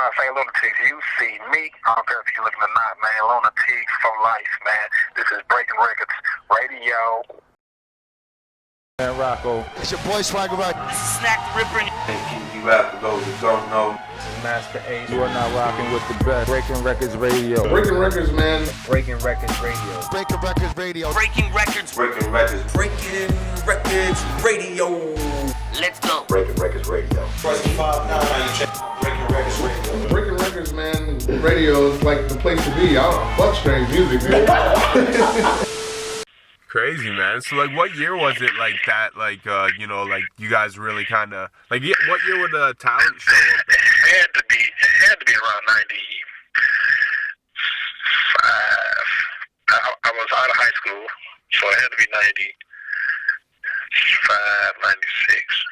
Kyjuan, St. Lunatics. You see me. I don't care if you're looking or not, man. Lunatics for life, man. This is Breaking Records Radio. Man, Rocco. It's your boy Swagger Rock. This is Snack the Ripper. And you have to go to don't know. This is Master Ace. You are now rocking with the best. Breaking Records Radio. Breaking Records, man. Breaking Records Radio. Breaking Records Radio. Breaking Records. Breaking Records. Breaking Records Radio. Let's go. Breaking Records Radio. Breaking Records Radio. Breaking Records, man. Radio is like the place to be. I don't fuck strange music, dude. Crazy, man. So, like, what year was it like that? Like, you know, like you guys really kind of like. What year would the talent show up? It had to be around 95. I was out of high school, so it had to be 95, 96.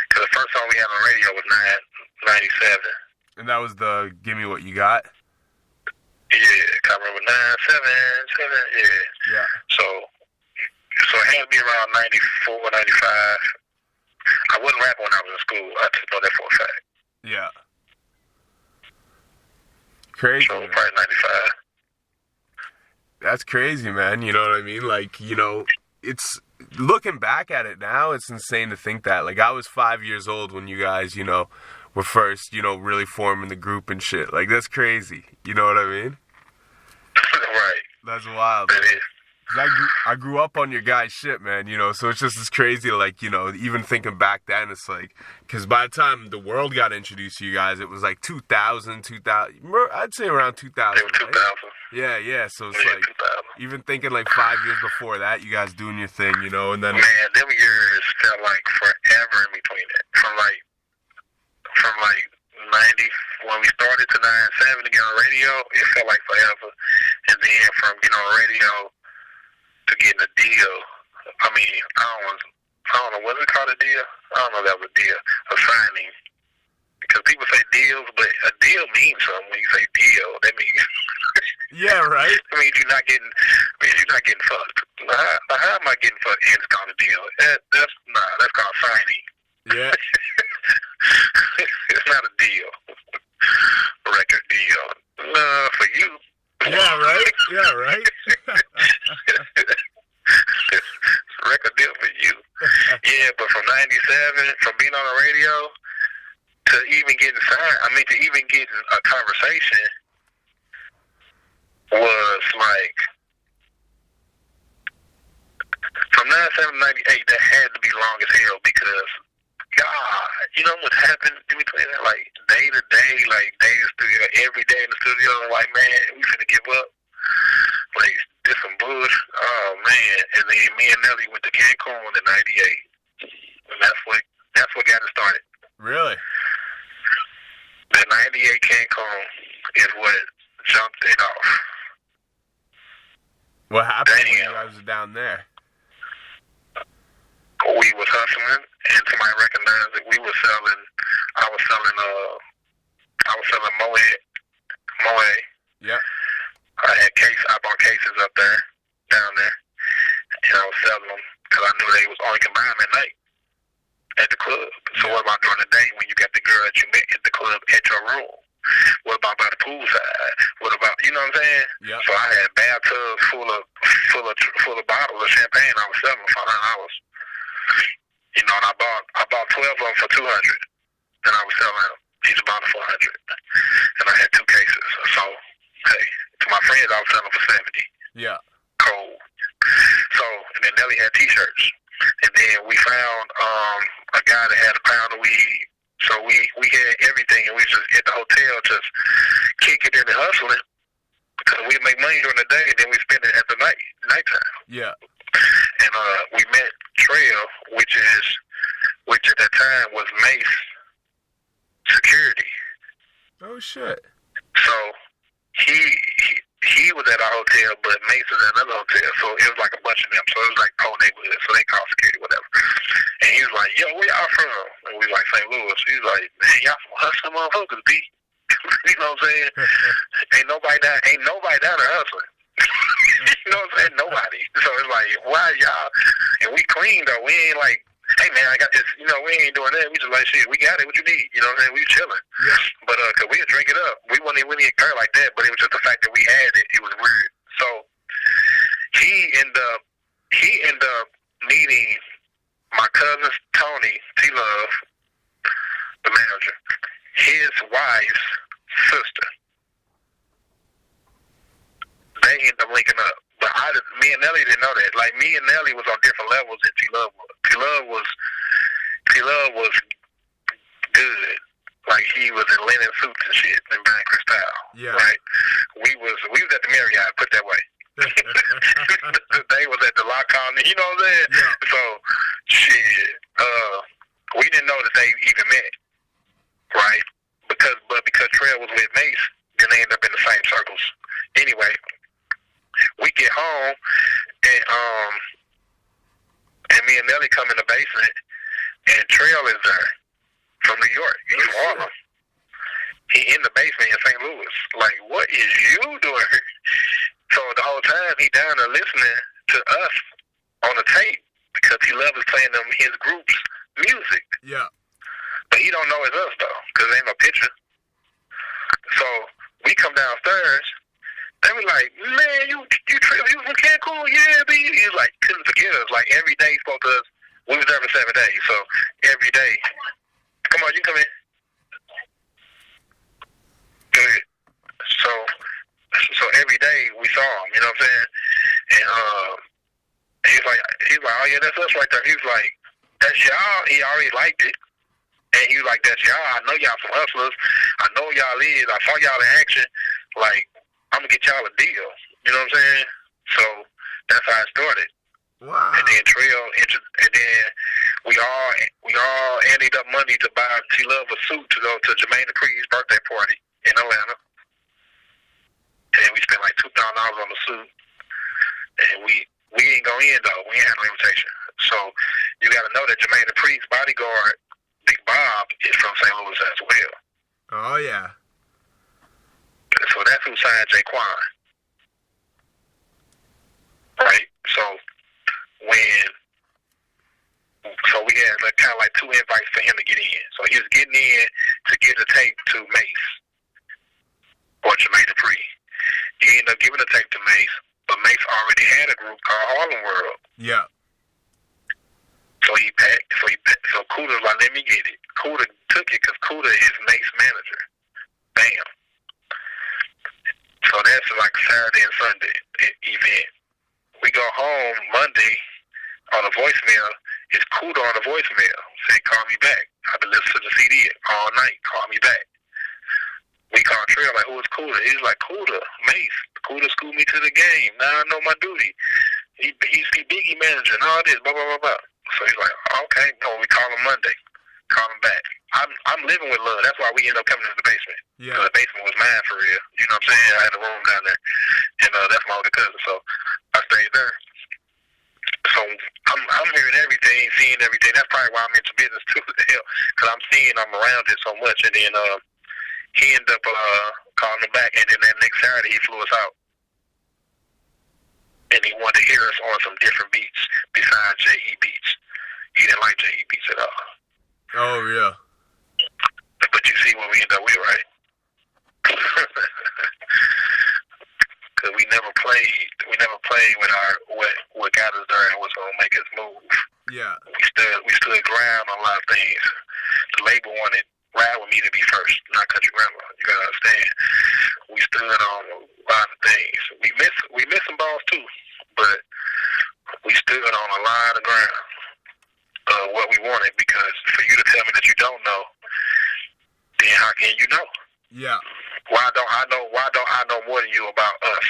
Because the first song we had on the radio was 97. And that was the "Give Me What You Got." Yeah, I remember 977. Yeah. Yeah. So it had to be around 94, 95. I wouldn't rap when I was in school. I just know that for a fact. Yeah. Crazy. So man. probably 95. That's crazy, man. You know what I mean? Like, you know, it's looking back at it now, it's insane to think that. Like, I was 5 years old when you guys, you know, were first, you know, really forming the group and shit. Like, that's crazy. You know what I mean? Right. That's wild. That is. I grew up on your guys' shit, man, you know, so it's just as crazy, like, you know, even thinking back then, it's like, because by the time the world got introduced to you guys, it was like 2000, I'd say around 2000, It was 2000. Right? Yeah, so it's Yeah, like, 2000. even thinking like 5 years before that, you guys doing your thing, you know, and then... Man, them years felt like forever in between it. From like 90, when we started to 97 to get on the radio, it felt like forever. And then from getting on the radio to getting a deal, I mean, I don't know, was it called a deal? I don't know if that was a deal, a signing. Because people say deals, but a deal means something. When you say deal, that means... Yeah, right? I mean, you're not getting fucked. How am I getting fucked? And it's called a deal. That's called signing. Yeah. It's not a deal. Record deal. For you. Yeah, right? Yeah, right? It's a record deal for you. Yeah, but from 97, from being on the radio to even getting signed, to even getting a conversation was like, from 97 to 98, that had to be long as hell because, God, you know what happened in between that? Like, day to day, like, day in the studio, every day in the studio, like, man, we finna give up. Like, did some bullshit. Oh, man. And then me and Nelly went to Cancun in 98. And that's what got it started. Really? The 98 Cancun is what jumped it off. What happened when you guys were down there? We was hustling, and somebody recognized that I was selling Moe. Yeah. I bought cases up there, down there, and I was selling them because I knew they was only combined at night at the club. So what about during the day when you got the girl that you met at the club at your room? What about by the poolside? What about, you know what I'm saying? Yeah. So I had bathtubs full of bottles of champagne I was selling for $100. You know, and I bought 12 of them for $200, and I was selling each bottle for $100, and I had 2 cases. So, hey, to my friends, I was selling for $70. Yeah. Cold. So, and then Nelly had T-shirts, and then we found a guy that had a pound of weed. So we had everything, and we just at the hotel just kicking it and hustling because we make money during the day, and then we spend it at the nighttime. Yeah. And we met Trail, which at that time was Mace Security. Oh shit. So he was at our hotel, but Mace was at another hotel. So it was like a bunch of them. So it was like whole neighborhood. So they called security, whatever. And he was like, "Yo, where y'all from?" And we was like, "St. Louis." He's like, "Man, y'all from hustling motherfuckers, B." You know what I'm saying? Ain't nobody down there hustling. You know what I'm saying? Nobody. So it's like, why y'all? And we clean though. We ain't like hey man, I got this, you know, we ain't doing that. We just like, shit, we got it. What you need? You know what I'm saying? We chilling. Yeah. But cause we'd drink it up. We wouldn't even care like that. But it was just the fact that we had it. It was weird. So he ended up meeting my cousin Tony T Love, the manager, his wife's sister. They ended up linking up. But me and Nelly didn't know that. Like, me and Nelly was on different levels than T-Love was. T-Love was good. Like, he was in linen suits and shit and buying Cristal. Yeah. Right? We was at the Marriott, put that way. They was at the lock on, you know what I'm saying? Yeah. So, shit, we didn't know that they even met. Right? Because Trail was with Mace, then they ended up in the same circles. Anyway, we get home, and me and Nelly come in the basement, and Trail is there from New York. He's from Harlem. He in the basement in St. Louis. Like, what is you doing here? So the whole time he down there listening to us on the tape because he loves playing them his group's music. Yeah. But he don't know it's us though, because there ain't no picture. So we come downstairs. They were like, man, you trip, you from Cancun? Yeah, B. He was like, couldn't forget us. Like, every day he spoke to us. We was there for 7 days, so every day. Come on, you come in. Good. So every day we saw him, you know what I'm saying? And he's like, oh yeah, that's us right there. He was like, that's y'all. He already liked it. And he was like, that's y'all. I know y'all some hustlers. I know y'all is. I saw y'all in action. Like, I'm gonna get y'all a deal. You know what I'm saying? So that's how it started. Wow. And then and then we all ended up money to buy T Love a suit to go to Jermaine Dupri's birthday party in Atlanta. And we spent like $2,000 on the suit. And we ain't go in though. We ain't had no invitation. So you gotta know that Jermaine Dupri's bodyguard, Big Bob, is from St. Louis as well. Oh yeah. So that's who signed Jaquan. Right? So we had kind of like 2 invites for him to get in. So he was getting in to get a tape to Mace or Jermaine Dupri. He ended up giving the tape to Mace, but Mace already had a group called Harlem World. Yeah. So he packed. So Kuda was like, let me get it. Kuda took it because Kuda is Mace's manager. Bam. So that's like Saturday and Sunday event. We go home Monday on a voicemail. It's Kuda on the voicemail. Say, call me back. I've been listening to the CD all night. Call me back. We call Trail, like, who is Kuda? He's like, Kuda, Mace. Kuda schooled me to the game. Now I know my duty. He's the Biggie manager and all this, blah, blah, blah, blah. So he's like, okay, no, we call him Monday. Call him back. I'm living with Love. That's why we ended up coming to the basement. Yeah. The basement was mine for real. You know what I'm saying? I had a room down there. And that's my older cousin. So I stayed there. So I'm hearing everything, seeing everything. That's probably why I'm into business too, because I'm around it so much. And then he ended up calling him back. And then that next Saturday, he flew us out. And he wanted to hear us on some different beats besides J.E. beats. He didn't like J.E. beats at all. Oh yeah. But you see what we end up with, right? Because we never played with what got us there and what's gonna make us move. Yeah. We stood ground on a lot of things. The label wanted Ride With Me to be first, not Country Grandma. You gotta understand. We stood on a lot of things. We missed some balls too, but we stood on a lot of ground. What we wanted, because for you to tell me that you don't know, then how can you know? Yeah. Why don't I know more than you about us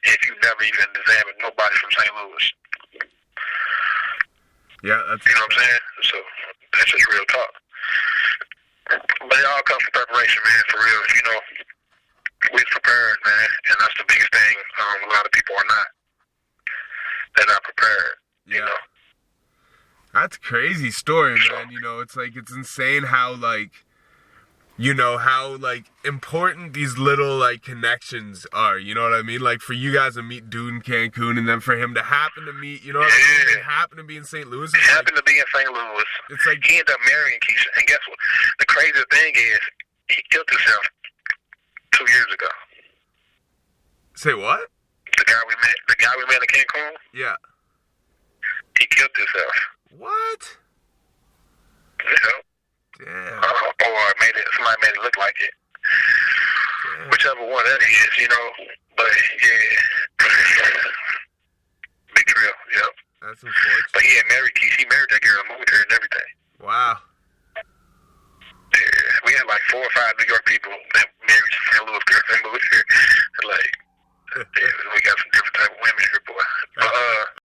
if you never even examined nobody from St. Louis? Yeah, that's, you know what I'm saying? So that's just real talk. But it all comes from preparation, man, for real. You know, we're prepared, man, and that's the biggest thing. A lot of people are not. They're not prepared, you know. That's a crazy story, man. You know, it's like, it's insane how, like, you know, how, like, important these little, like, connections are, you know what I mean? Like, for you guys to meet dude in Cancun, and then for him to happen to meet, you know what I mean? Happen to be in St. Louis. He happened to be in St. Louis. It's like, he ended up marrying Keisha. And guess what? The crazy thing is, he killed himself 2 years ago. say what? The guy we met in Cancun? Yeah. He killed himself. What? Yeah. Damn. Or somebody made it look like it. Damn. Whichever one that is, you know. But yeah. Big trail, yep. That's unfortunate. But he had married Keisha. He married that girl and moved her and everything. Wow. Yeah. We had like 4 or 5 New York people that married St. Louis girls and moved here. Like, yeah, we got some different type of women here, boy. But